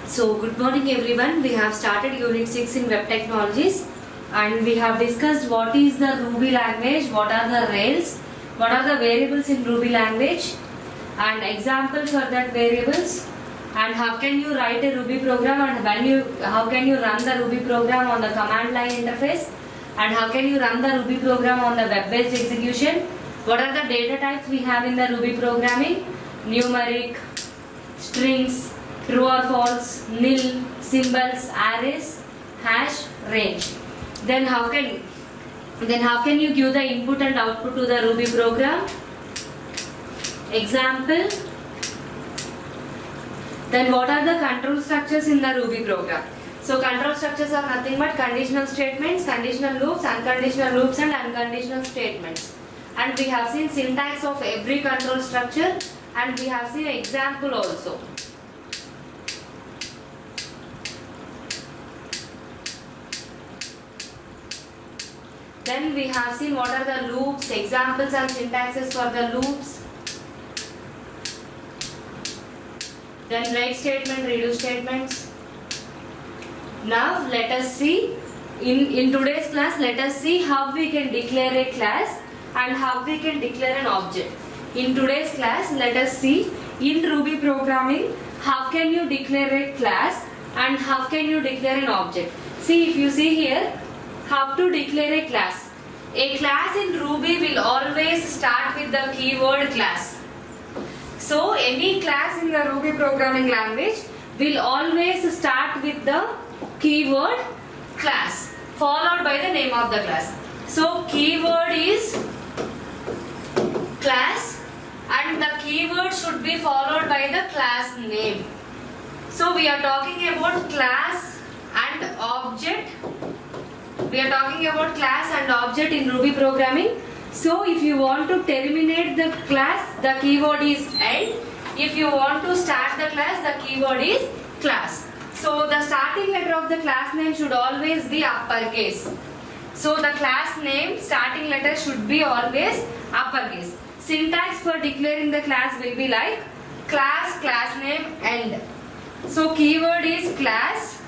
So good morning everyone. We have started unit 6 in web technologies and we have discussed what is the Ruby language, what are the Rails, what are the variables in Ruby language and examples for that variables, and how can you write a Ruby program and how can you run the Ruby program on the command line interface, and how can you run the Ruby program on the web-based execution. What are the data types we have in the Ruby programming? Numeric, strings, true or false, nil, symbols, arrays, hash, range. Then how can you give the input and output to the Ruby program? Example. Then what are the control structures in the Ruby program? So control structures are nothing but conditional statements, conditional loops, unconditional loops and unconditional statements. And we have seen syntax of every control structure and we have seen example also. Then we have seen what are the loops, examples and syntaxes for the loops. Then break statement, redo statements. Now let us see, in today's class, let us see how we can declare a class and how we can declare an object. In today's class, let us see in Ruby programming, how can you declare a class and how can you declare an object. See, if you see here, how to declare a class. A class in Ruby will always start with the keyword class. So any class in the Ruby programming language will always start with the keyword class followed by the name of the class. So keyword is class and the keyword should be followed by the class name. So we are talking about class and object. We are talking about class and object in Ruby programming. So if you want to terminate the class, the keyword is end. If you want to start the class, the keyword is class. So the starting letter of the class name should always be uppercase. So the class name starting letter should be always uppercase. Syntax for declaring the class will be like class, class name, end. So keyword is class,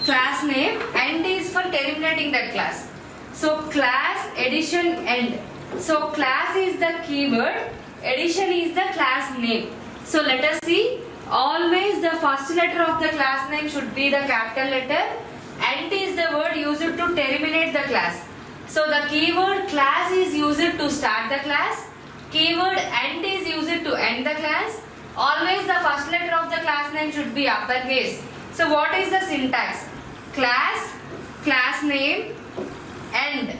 class name, end is for terminating that class. So class, addition, end. So class is the keyword, addition is the class name. So let us see, always the first letter of the class name should be the capital letter, end is the word used to terminate the class. So the keyword class is used to start the class, keyword end is used to end the class. Always the first letter of the class name should be uppercase. So what is the syntax? Class, class name, end.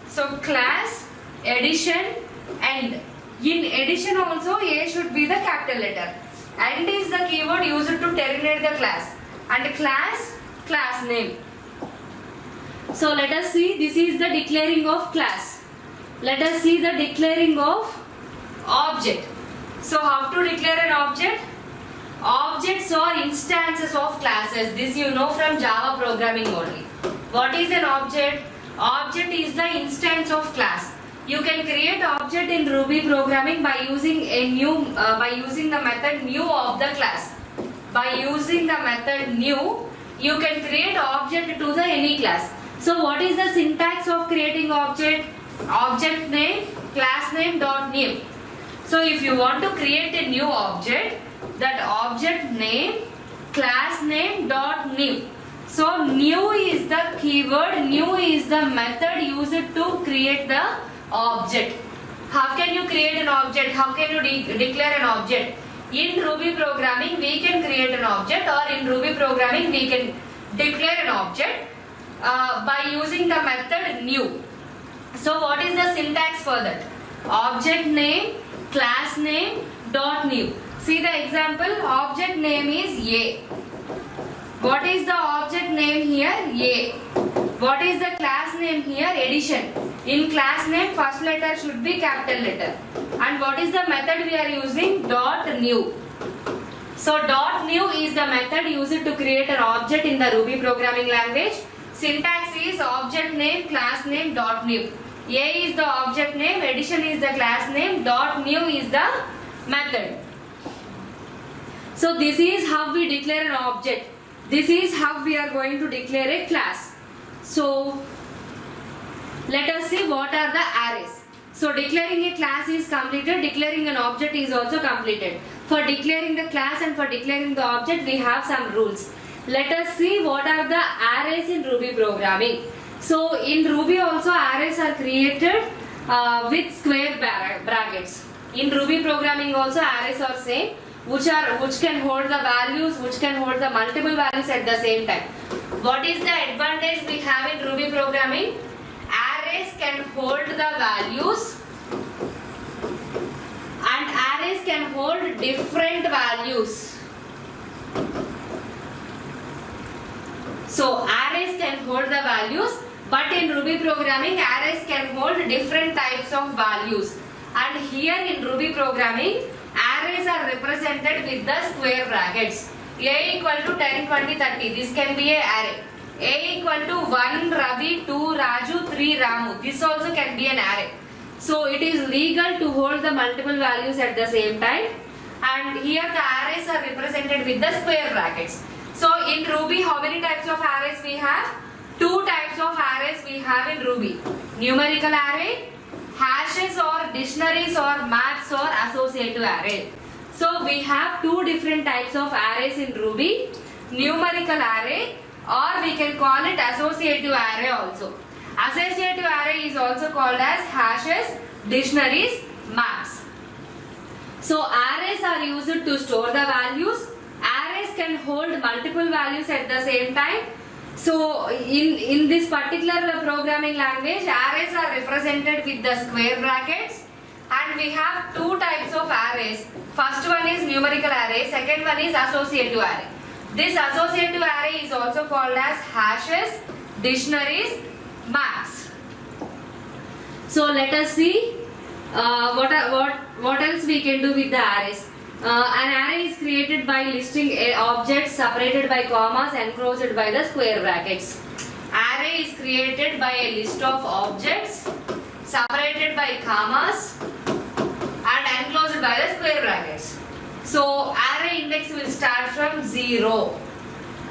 So class, addition, end. In addition also A should be the capital letter. End is the keyword used to terminate the class. And class, class name. So let us see, this is the declaring of class. Let us see the declaring of object. So how to declare an object? Objects are instances of classes. This you know from Java programming only. What is an object? Object is the instance of class. You can create object in Ruby programming by using the method new of the class. By using the method new, you can create object to the any class. So what is the syntax of creating object? Object name, class name dot new. So if you want to create a new object, that object name, class name dot new. So new is the keyword, new is the method used to create the object. How can you create an object? How can you declare an object? In Ruby programming we can create an object, or in Ruby programming we can declare an object by using the method new. So what is the syntax for that? Object name, class name dot new. See the example, object name is A. What is the object name here? A. What is the class name here? Addition. In class name, first letter should be capital letter. And what is the method we are using? Dot new. So dot new is the method used to create an object in the Ruby programming language. Syntax is object name, class name dot new. A is the object name, addition is the class name, dot new is the method. So this is how we declare an object. This is how we are going to declare a class. So let us see what are the arrays. So declaring a class is completed, declaring an object is also completed. For declaring the class and for declaring the object, we have some rules. Let us see what are the arrays in Ruby programming. So in Ruby also arrays are created with square brackets. In Ruby programming also arrays are same, which can hold the values, which can hold the multiple values at the same time. What is the advantage we have in Ruby programming? Arrays can hold the values and arrays can hold different values. So arrays can hold the values, but in Ruby programming arrays can hold different types of values. And here in Ruby programming arrays are represented with the square brackets. A equal to 10, 20, 30. This can be an array. A equal to 1 Ravi, 2 Raju, 3 Ramu. This also can be an array. So it is legal to hold the multiple values at the same time. And here the arrays are represented with the square brackets. So in Ruby, how many types of arrays we have? Two types of arrays we have in Ruby. Numerical array, hashes or dictionaries or maps or associative array. So we have two different types of arrays in Ruby. Numerical array, or we can call it associative array also. Associative array is also called as hashes, dictionaries, maps. So arrays are used to store the values. Arrays can hold multiple values at the same time. So in this particular programming language, arrays are represented with the square brackets, and we have two types of arrays. First one is numerical array, second one is associative array. This associative array is also called as hashes, dictionaries, maps. So let us see what else we can do with the arrays. An array is created by listing objects separated by commas and enclosed by the square brackets. Array is created by a list of objects separated by commas and enclosed by the square brackets. So array index will start from 0.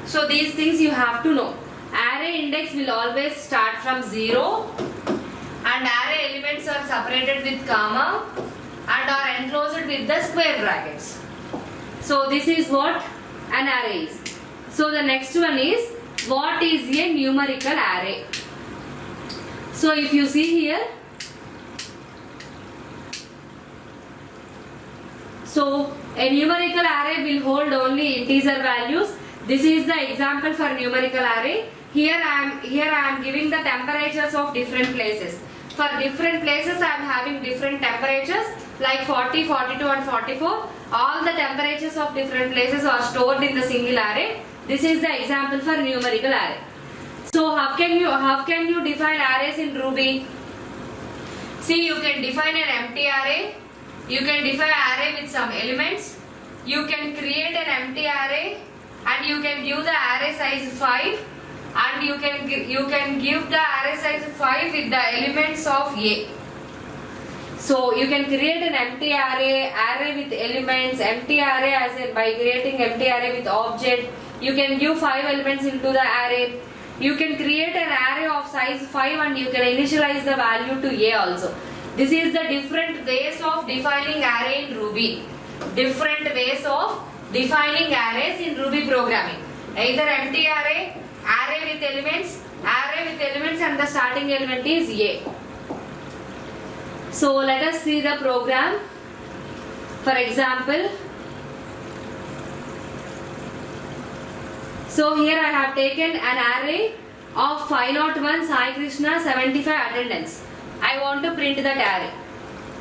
So these things you have to know. Array index will always start from 0, and array elements are separated with comma and are enclosed with the square brackets. So this is what an array is. So the next one is, what is a numerical array? So if you see here, so a numerical array will hold only integer values. This is the example for numerical array. Here I am giving the temperatures of different places. For different places I am having different temperatures like 40, 42 and 44. All the temperatures of different places are stored in the single array. This is the example for numerical array. So how can you define arrays in Ruby? See, you can define an empty array. You can define array with some elements. You can create an empty array and you can give the array size 5, and you can give the array size 5 with the elements of A. So you can create an empty array with elements, empty array as in by creating empty array with object. You can give 5 elements into the array. You can create an array of size 5 and you can initialize the value to A also. This is the different ways of defining array in Ruby. Different ways of defining arrays in Ruby programming. Either empty array, array with elements and the starting element is A. So let us see the program. For example, so here I have taken an array of 501 Sai Krishna 75 attendance. I want to print that array.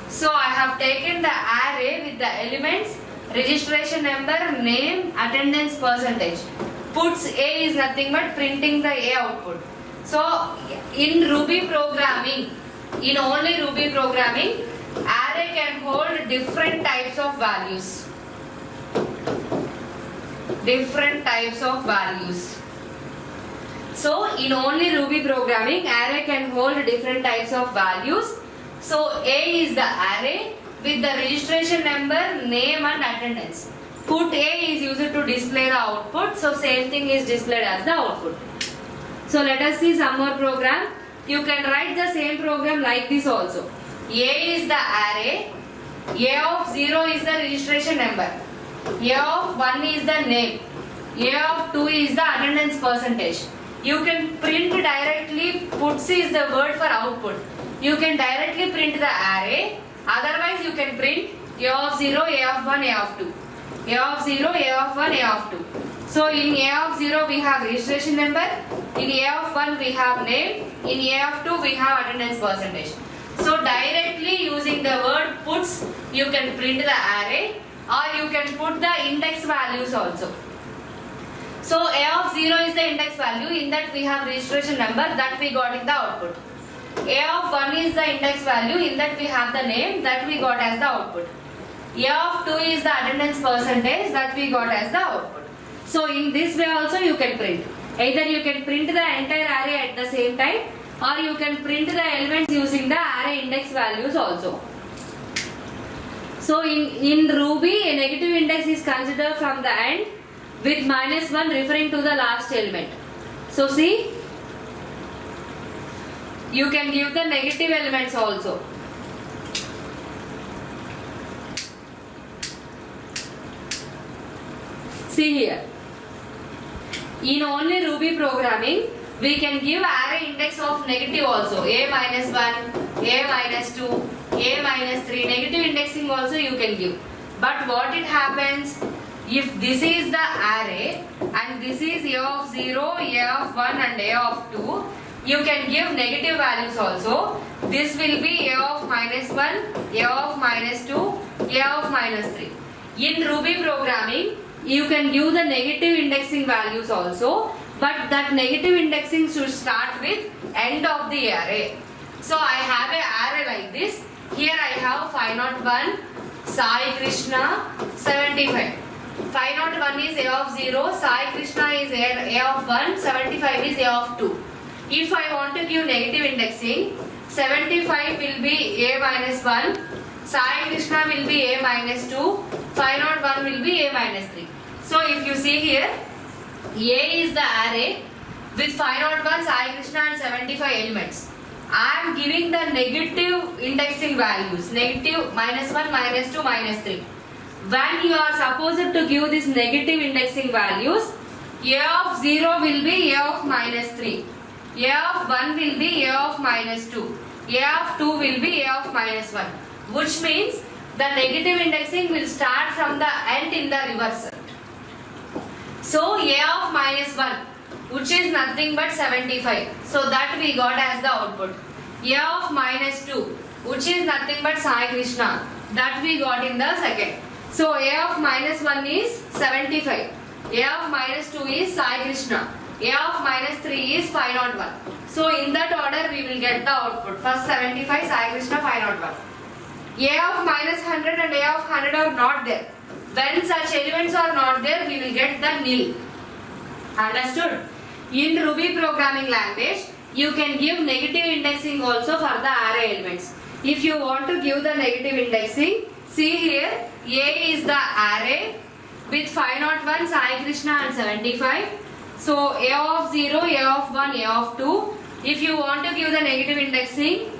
So I have taken the array with the elements registration number, name, attendance percentage. Puts A is nothing but printing the A output. So in Ruby programming, in only Ruby programming, array can hold different types of values. Different types of values. So in only Ruby programming, array can hold different types of values. So A is the array with the registration number, name and attendance. Put A is used to display the output, so same thing is displayed as the output. So let us see some more program. You can write the same program like this also. A is the array, A of 0 is the registration number, A of 1 is the name, A of 2 is the attendance percentage. You can print directly, puts is the word for output. You can directly print the array, otherwise you can print A of 0, A of 1, A of 2. A of 0, A of 1, A of 2. So in A of 0 we have registration number, in A of 1 we have name, in A of 2 we have attendance percentage. So directly using the word puts, you can print the array or you can put the index values also. So A of 0 is the index value, in that we have registration number that we got in the output. A of 1 is the index value, in that we have the name that we got as the output. A of 2 is the attendance percentage that we got as the output. So in this way also you can print. Either you can print the entire array at the same time or you can print the elements using the array index values also. So in Ruby, a negative index is considered from the end with -1 referring to the last element. So see, you can give the negative elements also. See here, in only Ruby programming, we can give array index of negative also, a -1, a -2, a -3, negative indexing also you can give. But what it happens, if this is the array and this is a of 0, a of 1 and a of 2, you can give negative values also. This will be a of -1, a of -2, a of -3. In Ruby programming, you can give the negative indexing values also, but that negative indexing should start with end of the array. So I have a array like this. Here I have 501, Sai Krishna 75. 501 is a of 0, Sai Krishna is a of 1, 75 is a of 2. If I want to give negative indexing, 75 will be a -1, Sai Krishna will be a -2, 501 will be a -3. So if you see here, A is the array with 501, Sai Krishna and 75 elements. I am giving the negative indexing values, negative -1, -2, -3. When you are supposed to give these negative indexing values, A of 0 will be A of -3, A of 1 will be A of -2, A of 2 will be A of -1, which means the negative indexing will start from the end in the reverse. So A of -1, which is nothing but 75, so that we got as the output. A of -2, which is nothing but Sai Krishna, that we got in the second. So A of -1 is 75, A of -2 is Sai Krishna, A of -3 is 501. So in that order we will get the output. First 75, Sai Krishna, 501. A of -100 and A of 100 are not there. When such elements are not there, we will get the nil. Understood? In Ruby programming language, you can give negative indexing also for the array elements. If you want to give the negative indexing, see here, A is the array with 501, Sai Krishna and 75. So A of 0, A of 1, A of 2. If you want to give the negative indexing,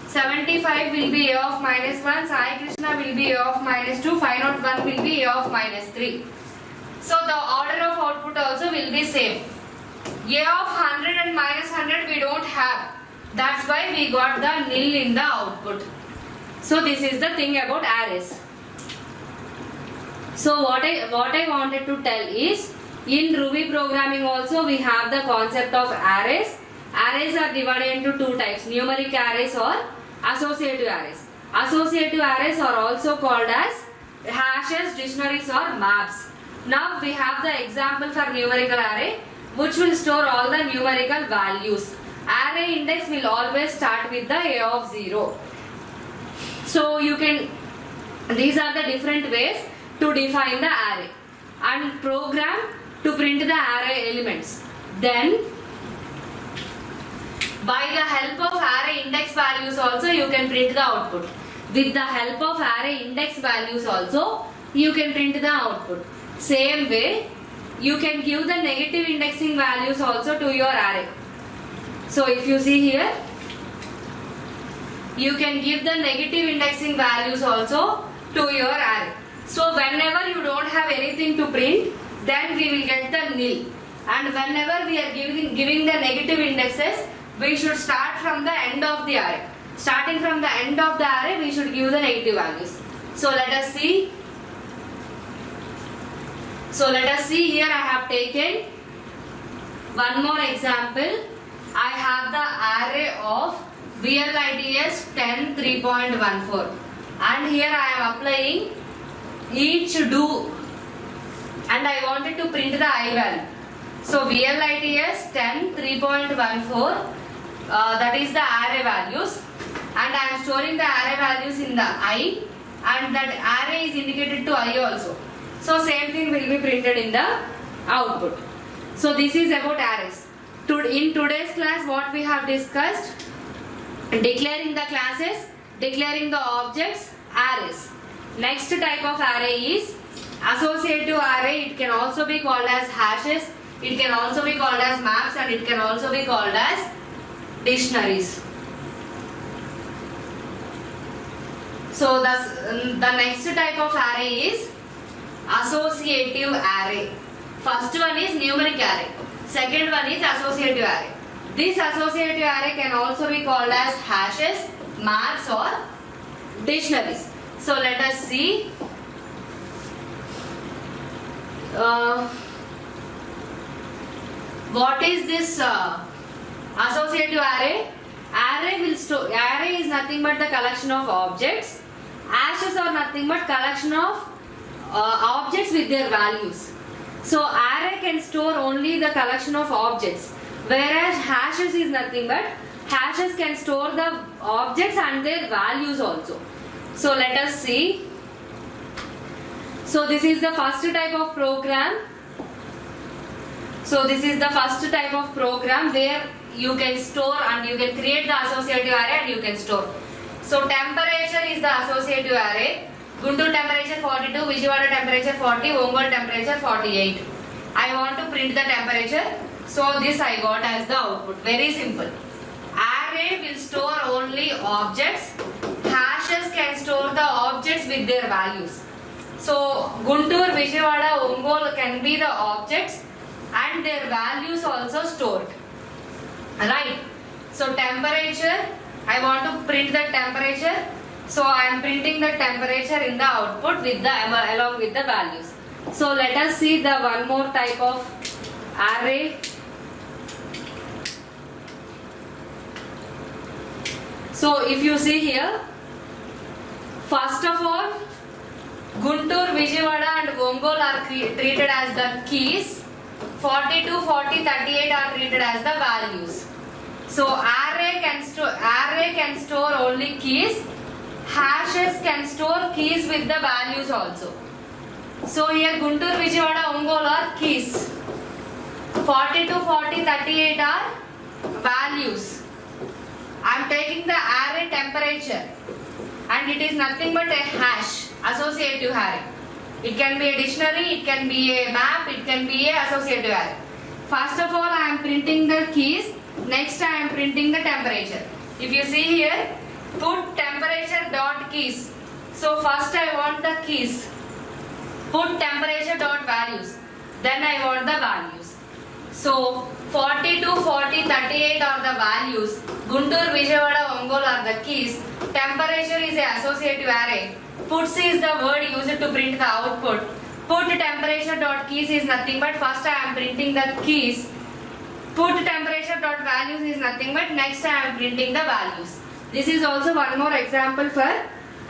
75 will be A of -1, Sai Krishna will be A of -2, 501 will be A of -3. So the order of output also will be same. A of 100 and -100 we don't have. That's why we got the nil in the output. So this is the thing about arrays. So what I wanted to tell is, in Ruby programming also we have the concept of arrays. Arrays are divided into two types, numeric arrays or associative arrays. Associative arrays are also called as hashes, dictionaries or maps. Now we have the example for numerical array, which will store all the numerical values. Array index will always start with the A of 0. So you can, these are the different ways to define the array and program to print the array elements. Then by the help of array index values also you can print the output. With the help of array index values also you can print the output. Same way, you can give the negative indexing values also to your array. So if you see here, you can give the negative indexing values also to your array. So whenever you don't have anything to print, then we will get the nil. And whenever we are giving the negative indexes, we should start from the end of the array. Starting from the end of the array, we should give the negative values. So let us see. Here I have taken one more example. I have the array of VLITS 10 3.14, and here I am applying each do, and I wanted to print the I value. So VLITS 10 3.14, that is the array values, and I am storing the array values in the I, and that array is indicated to I also. So same thing will be printed in the output. So this is about arrays. In today's class, what we have discussed: declaring the classes, declaring the objects, arrays. Next type of array is associative array. It can also be called as hashes, it can also be called as maps, and it can also be called as dictionaries. So the next type of array is associative array. First one is numeric array. Second one is associative array. This associative array can also be called as hashes, maps, or dictionaries. So let us see. What is this associative array? Array is nothing but the collection of objects. Hashes are nothing but collection of objects with their values. So array can store only the collection of objects, whereas hashes is nothing but hashes can store the objects and their values also. So let us see. So this is the first type of program. Where you can store and you can create the associative array and you can store. So temperature is the associative array. Guntur temperature 42, Vijayawada temperature 40, Ongole temperature 48. I want to print the temperature. So this I got as the output. Very simple. Array will store only objects. Hashes can store the objects with their values. So Guntur, Vijayawada, Ongole can be the objects and their values also stored. Right. So temperature, I want to print the temperature. So I am printing the temperature in the output with along with the values. So let us see the one more type of array. So if you see here, first of all, Guntur, Vijayawada and Ongole are treated as the keys. 42, 40, 38 are treated as the values. So array can store only keys. Hashes can store keys with the values also. So here Guntur, Vijayawada, Ongole are keys. 42, 40, 38 are values. I am taking the array temperature, and it is nothing but a hash, associative array. It can be a dictionary, it can be a map, it can be a associative array. First of all, I am printing the keys. Next, I am printing the temperature. If you see here, put temperature dot keys. So first I want the keys. Put temperature dot values. Then I want the values. So 42, 40, 38 are the values. Guntur, Vijayawada, Ongole are the keys. Temperature is an associative array. Puts is the word used to print the output. Put temperature dot keys is nothing but first I am printing the keys. Put temperature dot values is nothing but next I am printing the values. This is also one more example for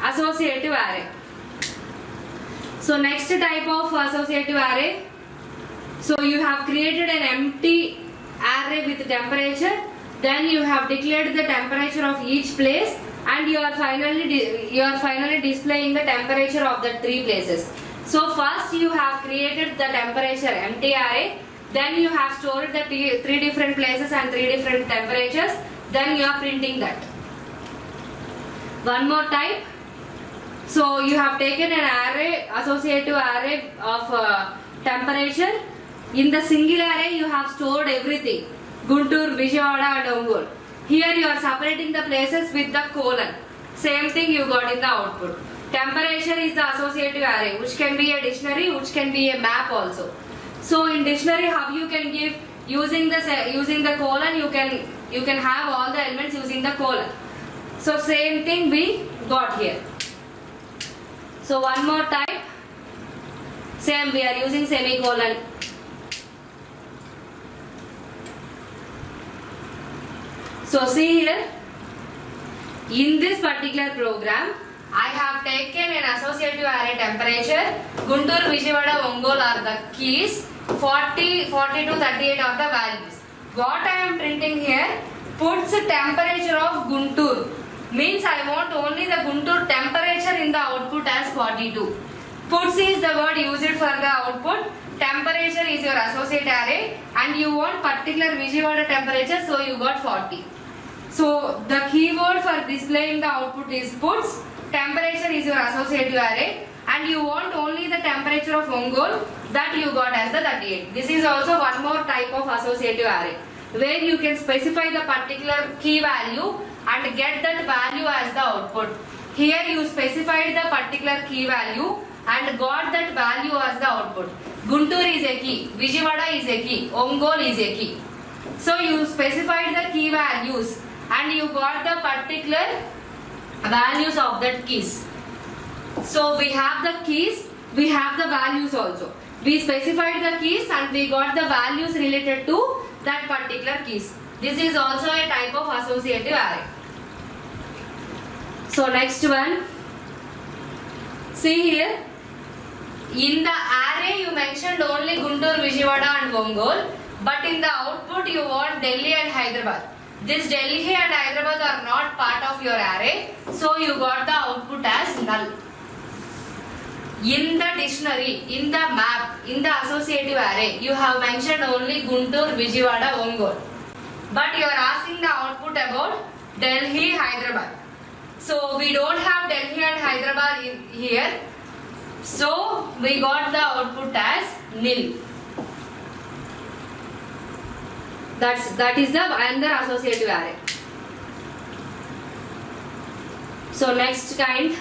associative array. So next type of associative array. So you have created an empty array with temperature. Then you have declared the temperature of each place, and you are finally displaying the temperature of the three places. So first you have created the temperature empty array. Then you have stored the three different places and three different temperatures. Then you are printing that. One more type. So you have taken an array, associative array of temperature. In the single array you have stored everything, Guntur, Vijayawada and Ongole. Here you are separating the places with the colon. Same thing you got in the output. Temperature is the associative array, which can be a dictionary, which can be a map also. So in dictionary, how you can give using the colon, you can have all the elements using the colon. So same thing we got here. So one more type, same we are using semicolon. So see here, in this particular program, I have taken an associative array temperature. Guntur, Vijayawada, Ongole are the keys. 40 to 38 are the values. What I am printing here puts temperature of Guntur. Means I want only the Guntur temperature in the output as 42. Puts is the word used for the output. Temperature is your associate array and you want particular Vijayawada temperature, so you got 40. So the keyword for displaying the output is puts. Temperature is your associative array and you want only the temperature of Ongole, that you got as the 38. This is also one more type of associative array where you can specify the particular key value and get that value as the output. Here you specified the particular key value and got that value as the output. Guntur is a key, Vijayawada is a key, Ongole is a key. So you specified the key values and you got the particular values of that keys. So we have the keys, we have the values also. We specified the keys and we got the values related to that particular keys. This is also a type of associative array. So next one, see here, in the array you mentioned only Guntur, Vijayawada and Ongole, but in the output you want Delhi and Hyderabad. This Delhi and Hyderabad are not part of your array, so you got the output as null. In the dictionary, in the map, in the associative array, you have mentioned only Guntur, Vijayawada, Ongole. But you are asking the output about Delhi, Hyderabad. So we don't have Delhi and Hyderabad in here. So we got the output as nil. That is the another associative array. So next kind.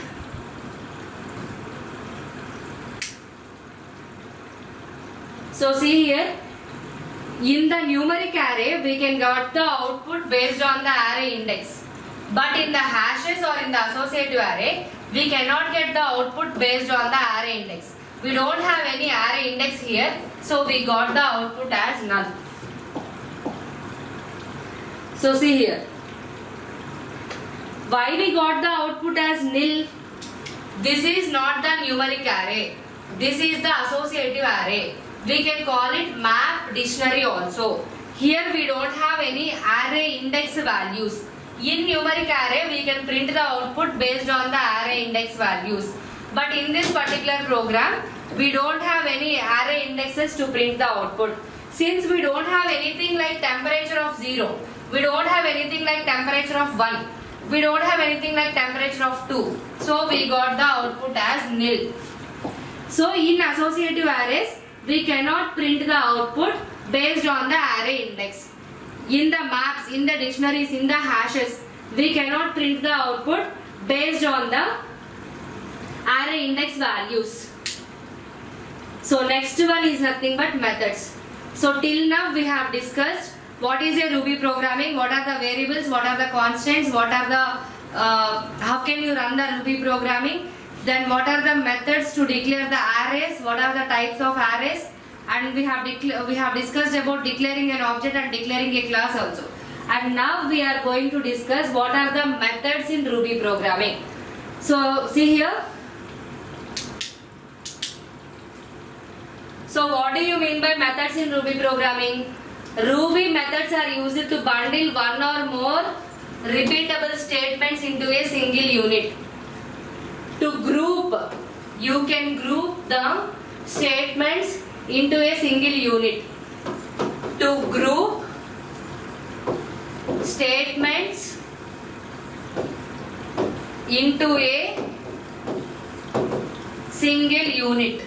So see here, in the numeric array we can get the output based on the array index. But in the hashes or in the associative array, we cannot get the output based on the array index. We don't have any array index here, so we got the output as null. So see here, why we got the output as nil? This is not the numeric array. This is the associative array. We can call it map dictionary also. Here we don't have any array index values. In numeric array we can print the output based on the array index values. But in this particular program we don't have any array indexes to print the output. Since we don't have anything like temperature of 0, we don't have anything like temperature of 1, we don't have anything like temperature of 2. So we got the output as nil. So in associative arrays, we cannot print the output based on the array index. In the maps, in the dictionaries, in the hashes, we cannot print the output based on the array index values. So next one is nothing but methods. So till now we have discussed what is a Ruby programming, what are the variables, what are the constants, what are the how can you run the Ruby programming, then what are the methods to declare the arrays, what are the types of arrays, and we have discussed about declaring an object and declaring a class also. And now we are going to discuss what are the methods in Ruby programming. So see here. So what do you mean by methods in Ruby programming? Ruby methods are used to bundle one or more repeatable statements into a single unit. To group, you can group the statements into a single unit. To group statements into a single unit.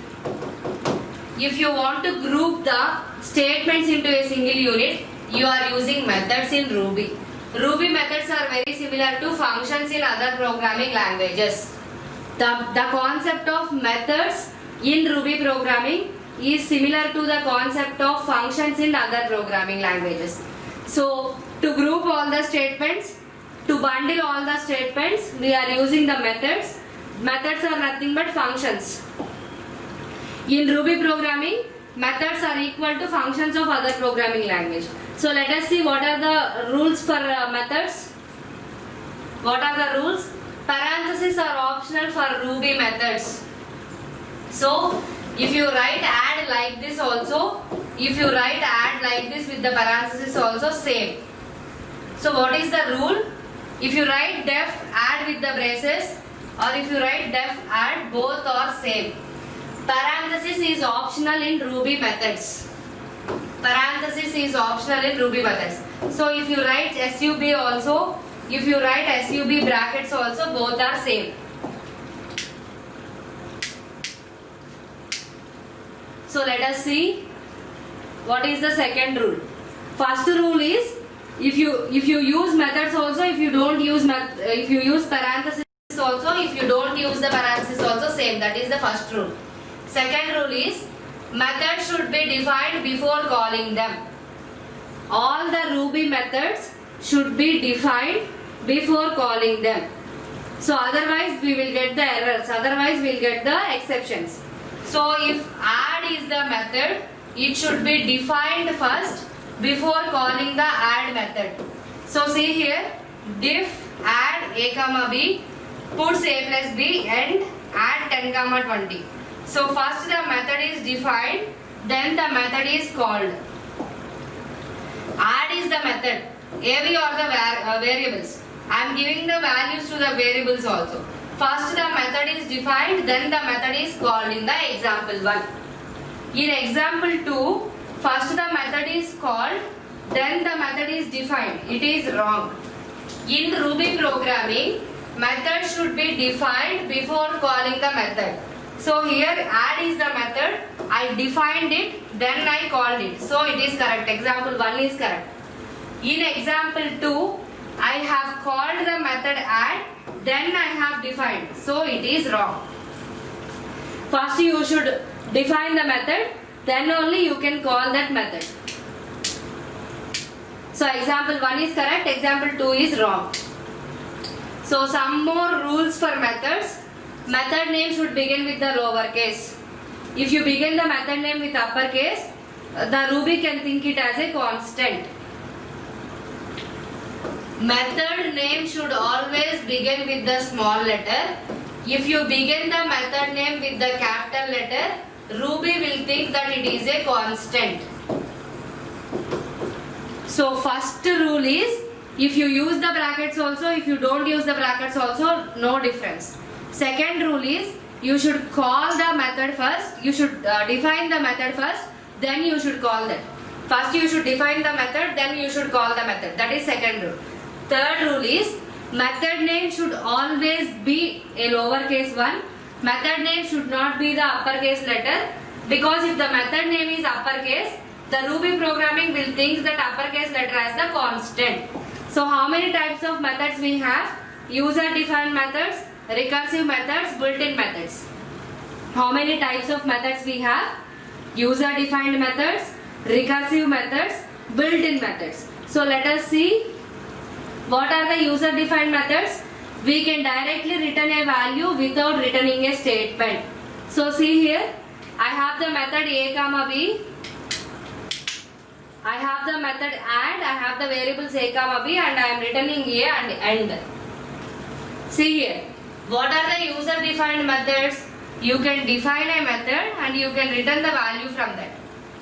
If you want to group the statements into a single unit, you are using methods in Ruby. Ruby methods are very similar to functions in other programming languages. The concept of methods in Ruby programming is similar to the concept of functions in other programming languages. So, to group all the statements, to bundle all the statements, we are using the methods. Methods are nothing but functions. In Ruby programming, methods are equal to functions of other programming language. So let us see what are the rules for methods. What are the rules? Parentheses are optional for Ruby methods. So if you write add like this also, if you write add like this with the parentheses also, same. So what is the rule? If you write def add with the braces, or if you write def add, both are same. Parenthesis is optional in Ruby methods. Parenthesis is optional in Ruby methods. So if you write sub also, if you write sub brackets also, both are same. So let us see what is the second rule. First rule is if you use methods also, if you don't use if you use parenthesis also, if you don't use the parenthesis also, same. That is the first rule. Second rule is methods should be defined before calling them. All the Ruby methods should be defined before calling them. So otherwise we will get the errors, otherwise we will get the exceptions. So if add is the method, it should be defined first before calling the add method. So see here, diff add a comma b puts a plus b and add 10 comma 20. So first the method is defined, then the method is called. Add is the method, AV are the variables. I am giving the values to the variables also. First the method is defined, then the method is called in the example 1. In example 2, first the method is called, then the method is defined. It is wrong. In Ruby programming, method should be defined before calling the method. So here add is the method, I defined it, then I called it. So it is correct. Example 1 is correct. In example 2, I have called the method add, then I have defined. So it is wrong. First you should define the method, then only you can call that method. So example 1 is correct, example 2 is wrong. So some more rules for methods. Method name should begin with the lowercase. If you begin the method name with uppercase, the Ruby can think it as a constant. Method name should always begin with the small letter. If you begin the method name with the capital letter, Ruby will think that it is a constant. So first rule is, if you use the brackets also, if you don't use the brackets also, no difference. Second rule is, you should call the method first, you should define the method first, then you should call that. First you should define the method, then you should call the method. That is second rule. Third rule is, method name should always be a lowercase one. Method name should not be the uppercase letter, because if the method name is uppercase, the Ruby programming will think that uppercase letter as the constant. So how many types of methods we have? User defined methods, recursive methods, built-in methods. How many types of methods we have? User defined methods, recursive methods, built-in methods. So let us see what are the user defined methods. We can directly return a value without returning a statement. So see here, I have the method a comma b, I have the method add, I have the variables a comma b, and I am returning a and end. See here, what are the user defined methods? You can define a method and you can return the value from that.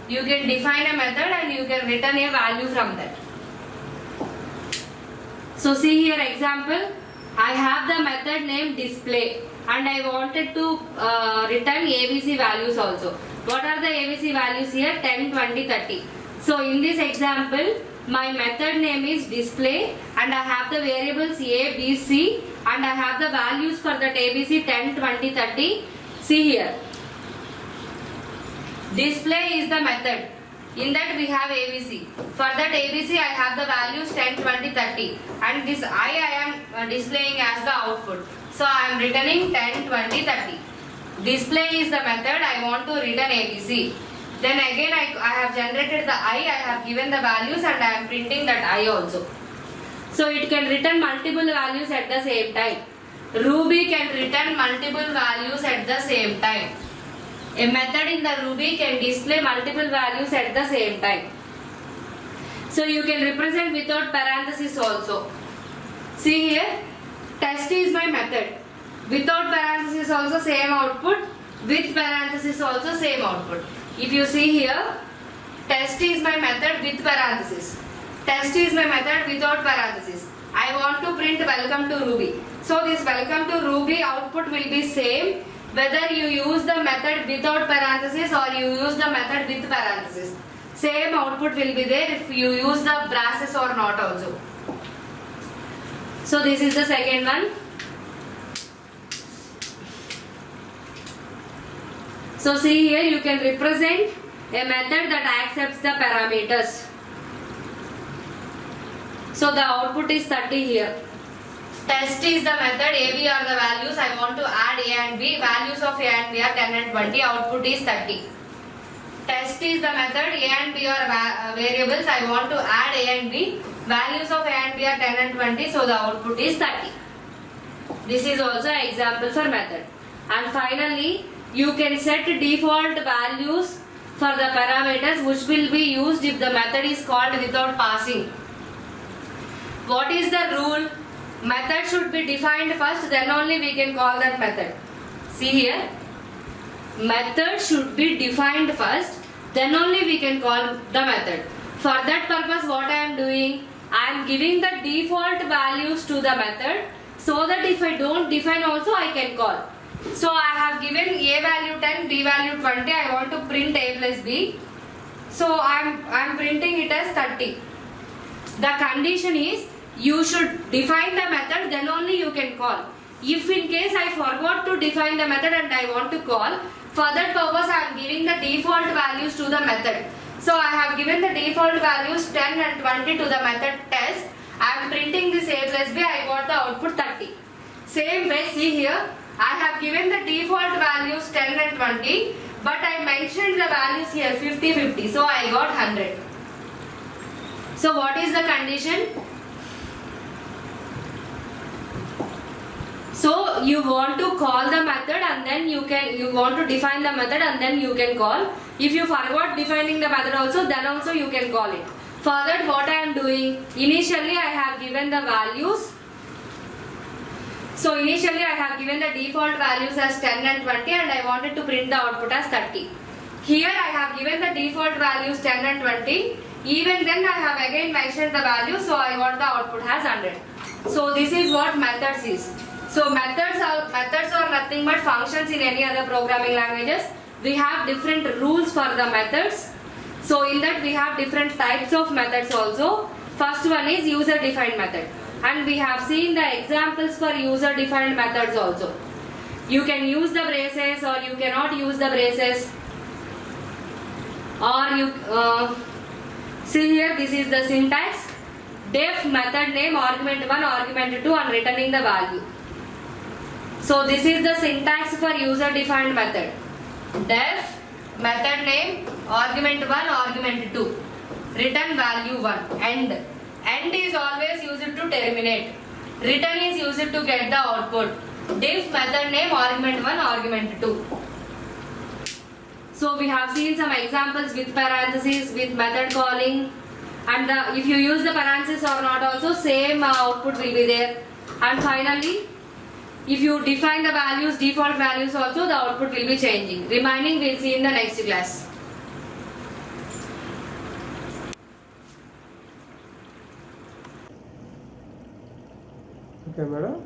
You can define a method and you can return a value from that. So see here example, I have the method name display and I wanted to return ABC values also. What are the ABC values here? 10, 20, 30. So in this example, my method name is display and I have the variables A, B, C and I have the values for that ABC 10, 20, 30. See here. Display is the method. In that we have ABC. For that ABC I have the values 10, 20, 30 and this I am displaying as the output. So I am returning 10, 20, 30. Display is the method. I want to return ABC. Then again I have generated the I have given the values and I am printing that I also. So it can return multiple values at the same time. Ruby can return multiple values at the same time. A method in the Ruby can display multiple values at the same time. So you can represent without parenthesis also. See here, test is my method. Without parenthesis also same output, with parenthesis also same output. If you see here, test is my method with parenthesis. Test is my method without parenthesis. I want to print welcome to Ruby. So this welcome to Ruby output will be same whether you use the method without parenthesis or you use the method with parenthesis. Same output will be there if you use the braces or not also. So this is the second one. So see here, you can represent a method that accepts the parameters. So the output is 30 here. Test is the method, AB are the values. I want to add A and B. Values of A and B are 10 and 20. Output is 30. Test is the method, A and B are variables. I want to add A and B. Values of A and B are 10 and 20. So the output is 30. This is also an example for method. And finally, you can set default values for the parameters which will be used if the method is called without passing. What is the rule? Method should be defined first, then only we can call that method. See here, method should be defined first, then only we can call the method. For that purpose, what I am doing, I am giving the default values to the method so that if I don't define also I can call. So I have given A value 10, B value 20. I want to print A plus B. So I am printing it as 30. The condition is you should define the method, then only you can call. If in case I forgot to define the method and I want to call, for that purpose I am giving the default values to the method. So I have given the default values 10 and 20 to the method test. I am printing this A plus B, I got the output 30. Same way, see here, I have given the default values 10 and 20, but I mentioned the values here 50, 50. So I got 100. So what is the condition? So you want to call the method and then you want to define the method and then you can call. If you forgot defining the method also, then also you can call it. For that, what I am doing, initially I have given the values. So initially I have given the default values as 10 and 20 and I wanted to print the output as 30. Here I have given the default values 10 and 20. Even then I have again mentioned the value, so I got the output as 100. So this is what methods is. So methods are nothing but functions in any other programming languages. We have different rules for the methods. So in that we have different types of methods also. First one is user defined method. And we have seen the examples for user defined methods also. You can use the braces or you cannot use the braces. Or you see here, this is the syntax. Def method name argument 1, argument 2 and returning the value. So this is the syntax for user defined method. Def method name argument 1, argument 2, return value 1. End is always used to terminate. Return is used to get the output. Diff method name argument 1, argument 2. So we have seen some examples with parentheses, with method calling, and if you use the parentheses or not also, same output will be there. And finally, if you define the values, default values also, the output will be changing. Remaining we will see in the next class. Okay, madam.